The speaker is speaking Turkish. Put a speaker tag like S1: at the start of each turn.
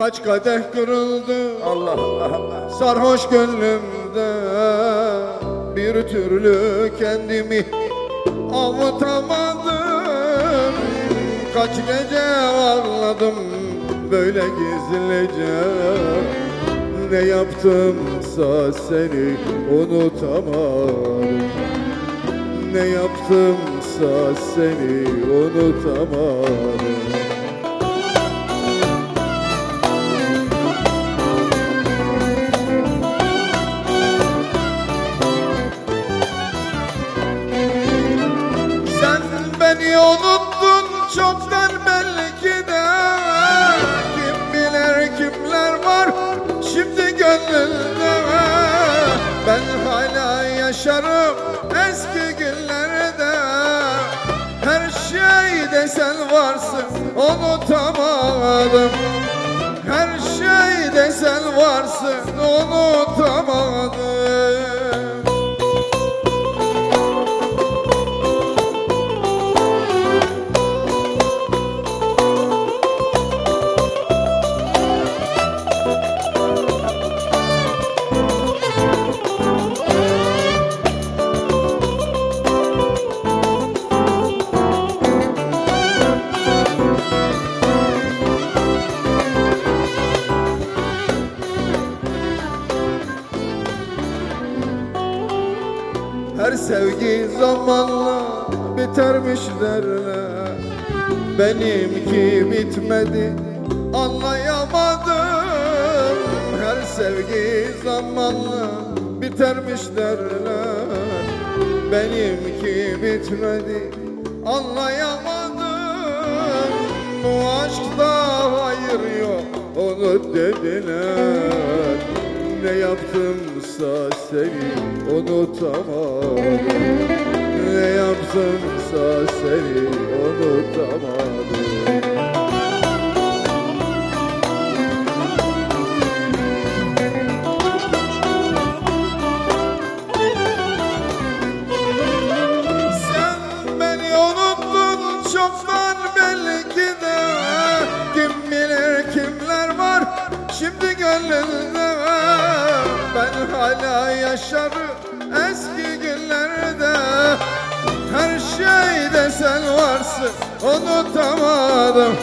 S1: Kaç kadeh kırıldı
S2: Allah Allah.
S1: sarhoş gönlümde, bir türlü kendimi avutamadım. Kaç gece ağladım böyle gizlice, ne yaptımsa seni unutamadım. Ne yaptımsa seni unutamadım. Beni unuttun çoktan belki de, kim bilir kimler var şimdi gönlünde. Ben hala yaşarım eski günlerde, her şeyde sen varsın unutamadım. Her şeyde sen varsın unutamadım. Her sevgi zamanla bitermiş derler, benimki bitmedi anlayamadım. Her sevgi zamanla bitermiş derler, benimki bitmedi anlayamadım. Bu aşkta hayır yok onu dediler, ne yaptımsa seni unutamadım. Ne yaptımsa seni unutamadım. Sen beni unuttun çoktan belki de, kim bilir kimler var şimdi gönlünde. Ben hala yaşarım eski günlerde, her şeyde sen varsın unutamadım.